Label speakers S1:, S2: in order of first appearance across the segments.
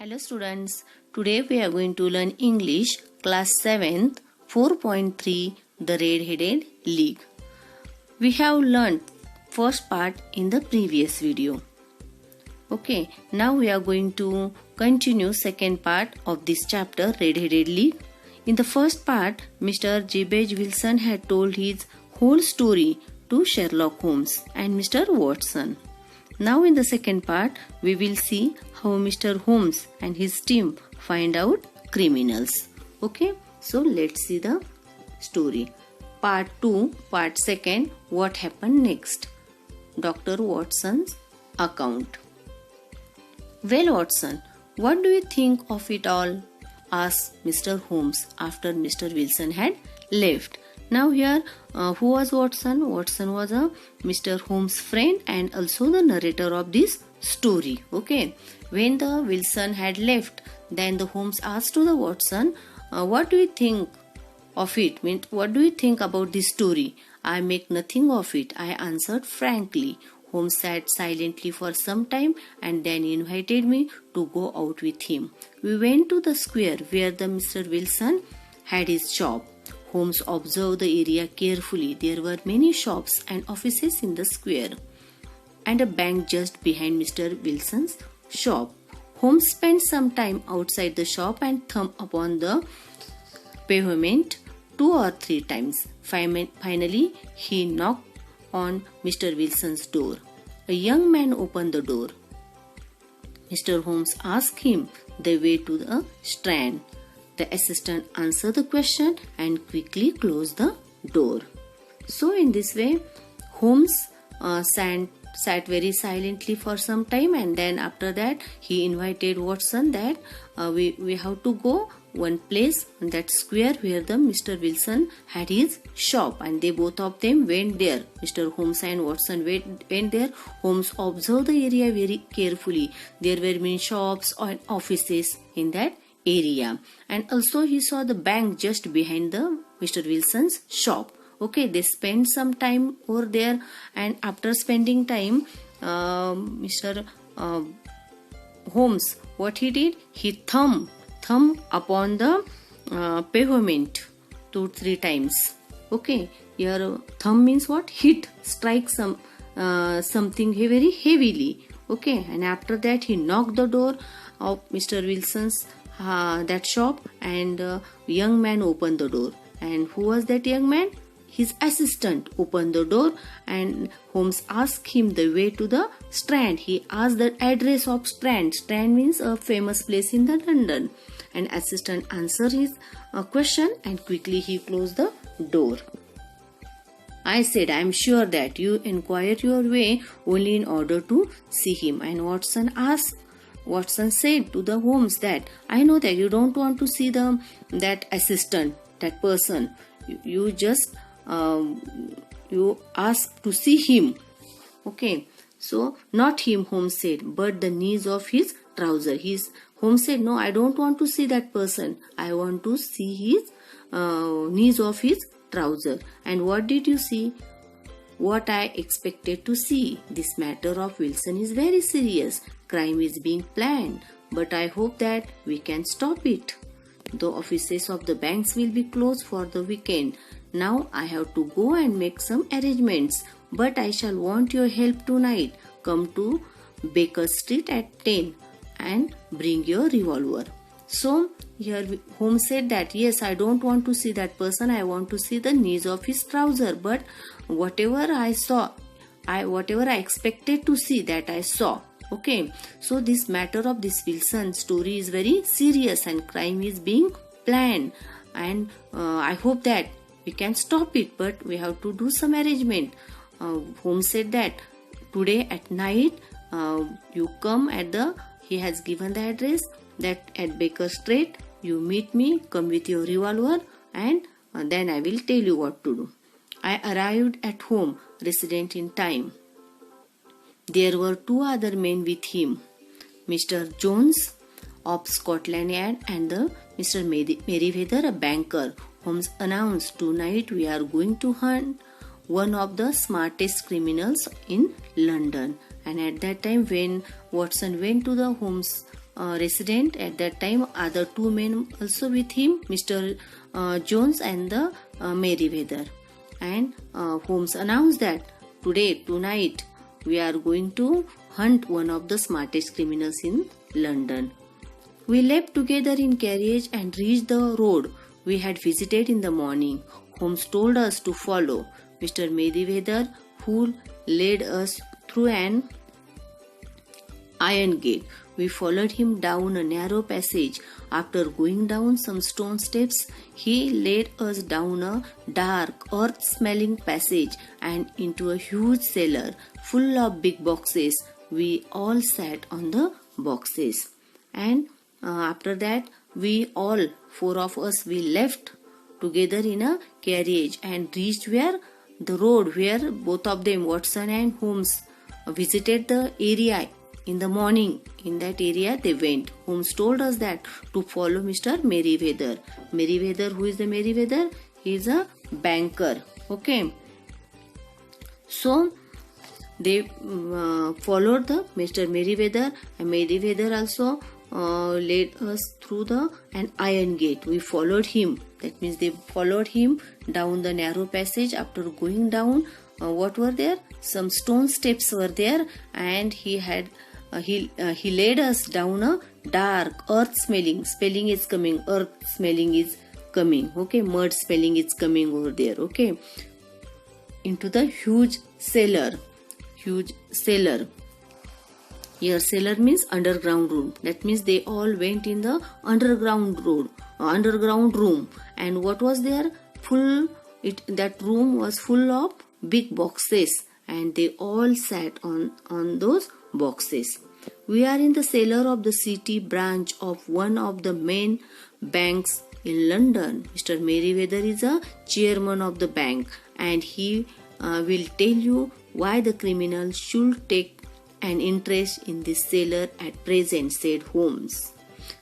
S1: Hello students, today we are going to learn English class 7th 4.3 The Red-Headed League. We have learned first part in the previous video. Okay, now we are going to continue second part of this chapter Red-Headed League. In the first part, Mr. Jabez Wilson had told his whole story to Sherlock Holmes and Mr. Watson. Now in the second part, we will see how Mr. Holmes and his team find out criminals. Okay, so let's see the story. Part 2, part 2, what happened next? Dr. Watson's account. Well, Watson, what do you think of it all? Asked Mr. Holmes after Mr. Wilson had left. Now here, who was Watson? Watson was Mr. Holmes' friend and also the narrator of this story. Okay, when the Wilson had left, then the Holmes asked to the Watson, what do you think of it? What do you think about this story? I make nothing of it, I answered frankly. Holmes sat silently for some time and then invited me to go out with him. We went to the square where the Mr. Wilson had his shop. Holmes observed the area carefully. There were many shops and offices in the square, and a bank just behind Mr. Wilson's shop. Holmes spent some time outside the shop and thumped upon the pavement 2 or 3 times. Finally, he knocked on Mr. Wilson's door. A young man opened the door. Mr. Holmes asked him the way to the Strand. The assistant answered the question and quickly closed the door. So in this way, Holmes sat very silently for some time, and then after that he invited Watson that we have to go one place, that square where the Mr. Wilson had his shop, and they both of them went there. Mr. Holmes and Watson went there. Holmes observed the area very carefully. There were many shops and offices in that area, and also he saw the bank just behind the Mr. Wilson's shop. Okay, they spent some time over there, and after spending time, Mr. Holmes, what he did, he thumped upon the pavement 2-3 times. Okay, here thumb means what? Hit, strike something very heavily. Okay, and after that he knocked the door of Mr. Wilson's that shop, and a young man opened the door. And who was that young man? His assistant opened the door, and Holmes asked him the way to the Strand. He asked the address of Strand. Strand means a famous place in the London. And assistant answered his question, and quickly he closed the door. I said, I am sure that you inquired your way only in order to see him. And Watson said to the Holmes that I know that you don't want to see that assistant, that person. You just you ask to see him. Okay, so not him, Holmes said, but the knees of his trouser. Holmes said, no, I don't want to see that person. I want to see his knees of his trouser. And what did you see? What I expected to see. This matter of Wilson is very serious. Crime is being planned, but I hope that we can stop it. The offices of the banks will be closed for the weekend. Now I have to go and make some arrangements, but I shall want your help tonight. Come to Baker Street at 10 and bring your revolver. So here Holmes said that yes, I don't want to see that person. I want to see the knees of his trouser, but whatever I expected to see, that I saw. Okay, so this matter of this Wilson story is very serious and crime is being planned, and I hope that we can stop it, but we have to do some arrangement. Holmes said that today at night you come he has given the address, that at Baker Street you meet me, come with your revolver, and then I will tell you what to do. I arrived at home, resident in time. There were 2 other men with him, Mr. Jones of Scotland Yard and Mr. Merriweather, a banker. Holmes announced, tonight we are going to hunt one of the smartest criminals in London. And at that time, when Watson went to the Holmes' resident at that time. Other two men also with him, Mr. Jones and the Meriwether. And Holmes announced that tonight, we are going to hunt one of the smartest criminals in London. We left together in carriage and reached the road we had visited in the morning. Holmes told us to follow Mr. Meriwether, who led us through an iron gate. We followed him down a narrow passage. After going down some stone steps, he led us down a dark, earth-smelling passage and into a huge cellar full of big boxes. We all sat on the boxes. And after that, we all, four of us, we left together in a carriage and reached the road where both of them, Watson and Holmes, visited the area in the morning. In that area they went. Holmes told us that to follow Mr. Meriwether. Meriwether, who is the Meriwether? He is a banker. Okay. So they followed the Mr. Meriwether, and Meriwether also led us through an iron gate. We followed him. That means they followed him down the narrow passage. After going down, what were there? Some stone steps were there, and he led us down a dark, earth smelling is coming. Okay, mud smelling is coming over there. Okay, into the huge cellar. Here, cellar means underground room. That means they all went in the underground room. And what was there? That room was full of big boxes, and they all sat on those boxes. We are in the cellar of the city branch of one of the main banks in London. Mr. Meriwether is a chairman of the bank, and he will tell you why the criminals should take an interest in this cellar at present, said Holmes.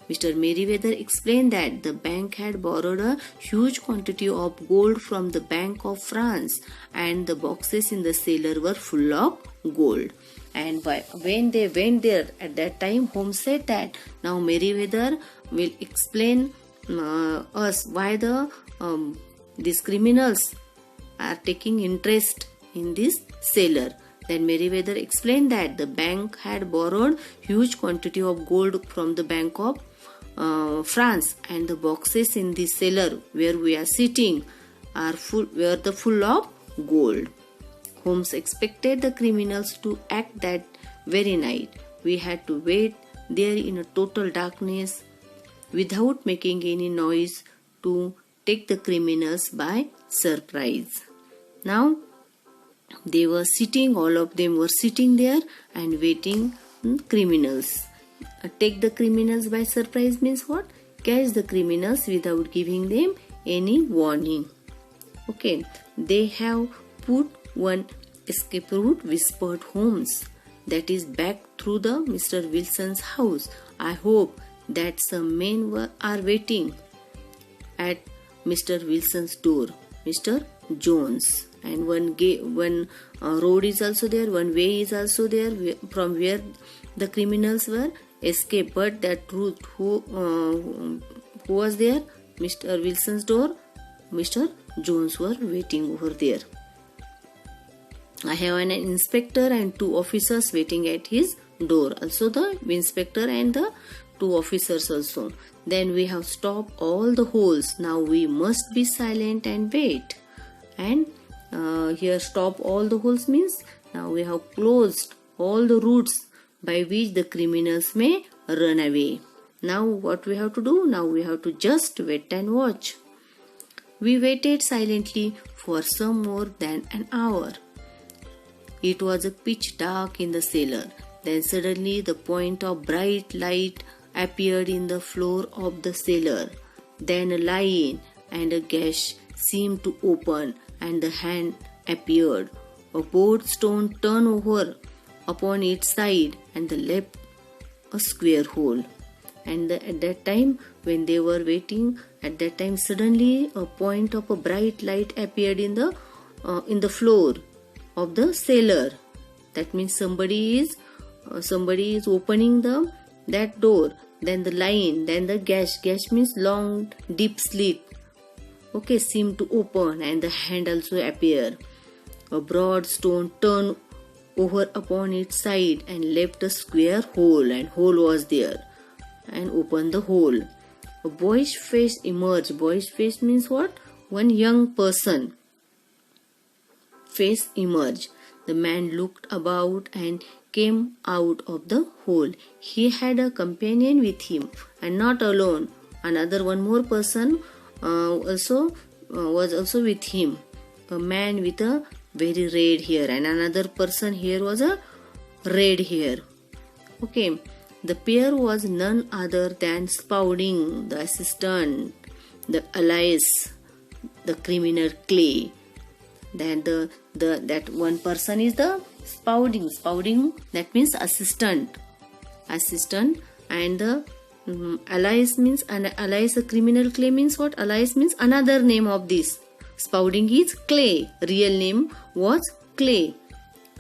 S1: Mr. Meriwether explained that the bank had borrowed a huge quantity of gold from the Bank of France, and the boxes in the cellar were full of gold. And when they went there at that time, Holmes said that now Meriwether will explain us why these criminals are taking interest in this cellar. Then Meriwether explained that the bank had borrowed huge quantity of gold from the Bank of France, and the boxes in the cellar where we are sitting were full of gold. Holmes expected the criminals to act that very night. We had to wait there in a total darkness without making any noise to take the criminals by surprise. Now all of them were sitting there and waiting criminals. Take the criminals by surprise means what? Catch the criminals without giving them any warning. Okay, they have put one escape route, whispered Holmes. That is back through the Mr. Wilson's house. I hope that some men are waiting at Mr. Wilson's door. Mr. Jones. And one road is also there, one way is also there from where the criminals were escaped. But that route, who was there? Mr. Wilson's door, Mr. Jones were waiting over there. I have an inspector and two officers waiting at his door. Also the inspector and the two officers also. Then we have stopped all the holes. Now we must be silent and wait. And here stop all the holes means now we have closed all the routes by which the criminals may run away. Now what we have to do? Now we have to just wait and watch. We waited silently for some more than an hour. It was a pitch dark in the cellar. Then suddenly the point of bright light appeared in the floor of the cellar. Then a line and a gash seemed to open, and the hand appeared. A board stone turned over upon its side, and left a square hole. And at that time, when they were waiting, at that time suddenly a point of a bright light appeared in the floor of the cellar. That means somebody is opening the that door, then the line, then the gash. Gash means long deep slit. Okay, seem to open, and the hand also appear. A broad stone turned over upon its side and left a square hole, and hole was there, and opened the hole. A boyish face emerged. Boyish face means what? One young person. Face emerged. The man looked about and came out of the hole. He had a companion with him, and not alone. One more person was also with him. A man with a very red hair, and another person here was a red hair. Okay, the pair was none other than Spaulding, the assistant, the alias, the criminal Clay. Then that one person is the Spaulding. Spaulding, that means assistant, and the alias means a criminal Clay means what? Alias means another name of this. Spaulding is Clay. Real name was Clay.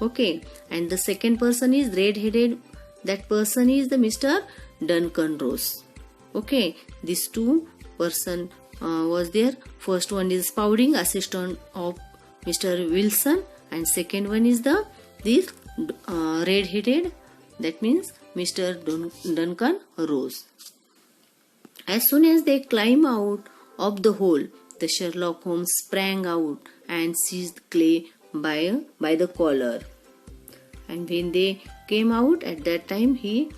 S1: Okay, and the second person is red-headed. That person is the Mr. Duncan Ross. Okay, these two person was there. First one is Spaulding, assistant of Mr. Wilson, and second one is this red-headed. That means Mr. Duncan Ross. As soon as they climb out of the hole, the Sherlock Holmes sprang out and seized Clay by the collar. And when they came out, at that time he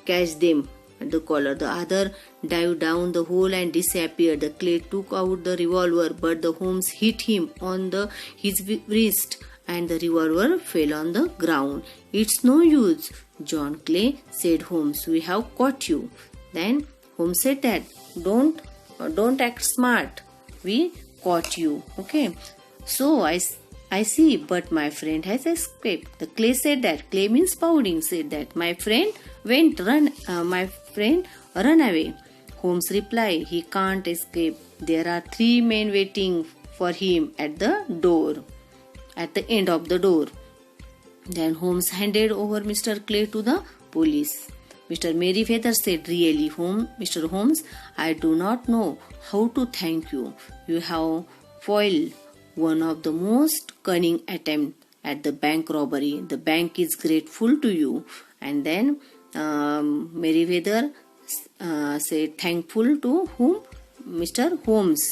S1: catched them at the collar. The other dived down the hole and disappeared. The Clay took out the revolver, but the Holmes hit him on his wrist, and the revolver fell on the ground. "It's no use, John Clay," said Holmes. "We have caught you." Then Holmes said that, Don't act smart. We caught you. Okay. So I see, but my friend has escaped. The Clay said that. Clay means Spaulding said that. My friend run away. Holmes replied, "He can't escape. There are 3 men waiting for him at the end of the door." Then Holmes handed over Mr. Clay to the police. Mr. Merryweather said, "Really, Mr. Holmes, I do not know how to thank you. You have foiled one of the most cunning attempts at the bank robbery. The bank is grateful to you." And then Merryweather said, "Thankful to whom?" Mr. Holmes.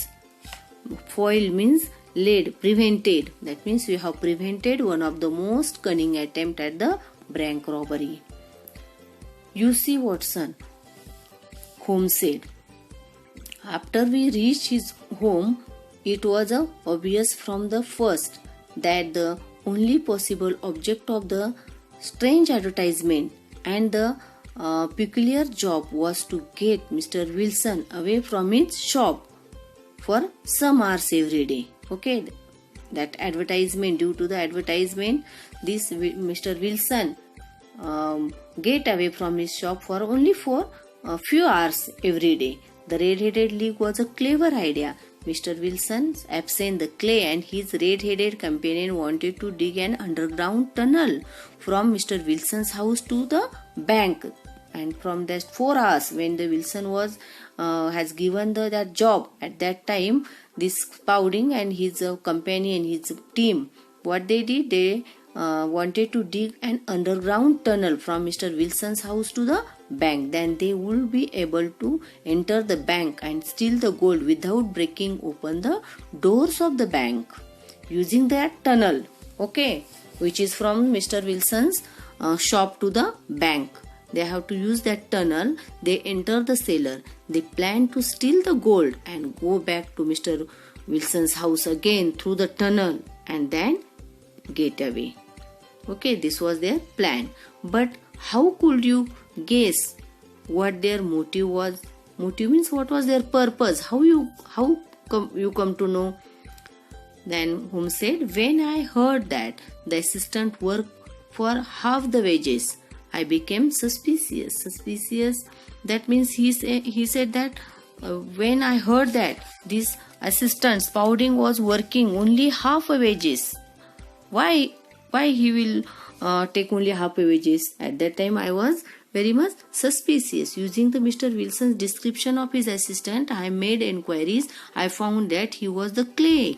S1: Foil means laid, prevented. That means you have prevented one of the most cunning attempt at the bank robbery. "You see, Watson," Holmes said. "After we reached his home, it was obvious from the first that the only possible object of the strange advertisement and the peculiar job was to get Mr. Wilson away from his shop for some hours every day." Okay, that advertisement, due to the advertisement, this Mr. Wilson get away from his shop for only for a few hours every day. The Red-Headed League was a clever idea. Mr. Wilson's absent, the Clay and his red-headed companion wanted to dig an underground tunnel from Mr. Wilson's house to the bank. And from that 4 hours, when the Wilson has given that job, at that time, this Spaulding and his companion, his team, what they did, they wanted to dig an underground tunnel from Mr. Wilson's house to the bank. Then they would be able to enter the bank and steal the gold without breaking open the doors of the bank using that tunnel, okay, which is from Mr. Wilson's shop to the bank. They have to use that tunnel. They enter the cellar. They plan to steal the gold and go back to Mr. Wilson's house again through the tunnel and then get away. Okay, this was their plan. But how could you guess what their motive was? Motive means what was their purpose? How you come to know? Then Holmes said, "When I heard that the assistant worked for half the wages, I became suspicious." Suspicious, that means he said that when I heard that this assistant Spaulding was working only half a wages, why he will take only half a wages? At that time I was very much suspicious. Using the Mr. Wilson's description of his assistant, I made enquiries. I found that he was the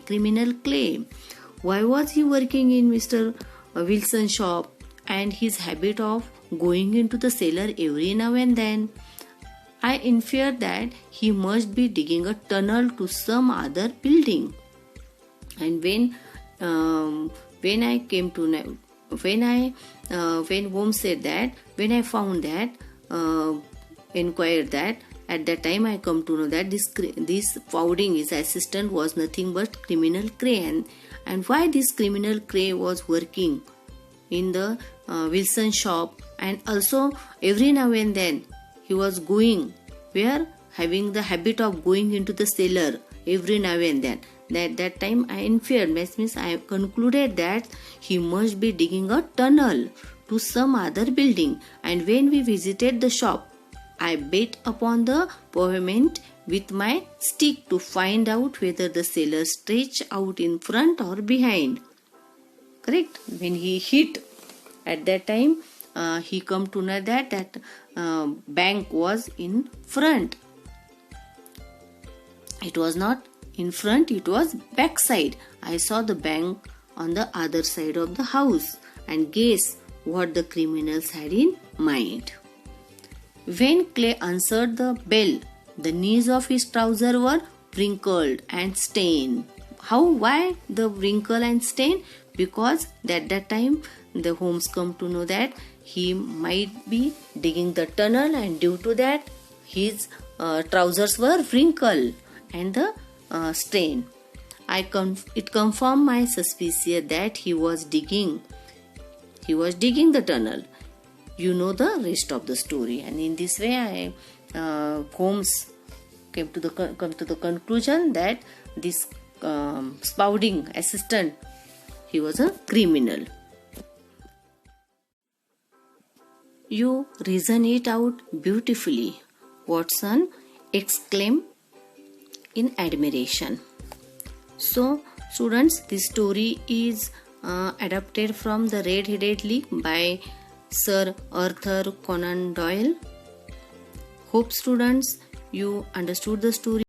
S1: criminal Clay. Why was he working in Mr. Wilson's shop, and his habit of going into the cellar every now and then? I inferred that he must be digging a tunnel to some other building. And when Holmes said that, when I found that, inquired that, at that time I come to know that this founding his assistant was nothing but criminal Cray, and why this criminal Cray was working in the Wilson shop, and also every now and then he was going where, having the habit of going into the cellar every now and then. That time I inferred, means I concluded that he must be digging a tunnel to some other building. And when we visited the shop, I beat upon the pavement with my stick to find out whether the cellar stretched out in front or behind. Correct? When he hit, at that time he come to know that bank was in front. It was not in front, it was backside. I saw the bank on the other side of the house, and guess what the criminals had in mind. When Clay answered the bell, the knees of his trouser were wrinkled and stained. Why the wrinkle and stain? Because at that time the Holmes come to know that he might be digging the tunnel, and due to that his trousers were wrinkled and the stain. It confirmed my suspicion that he was digging the tunnel. You know the rest of the story, and in this way Holmes come to the conclusion that this Spaulding assistant, he was a criminal. You reason it out beautifully, Watson exclaimed in admiration. So, students, this story is adapted from The Red-Headed League by Sir Arthur Conan Doyle. Hope, students, you understood the story.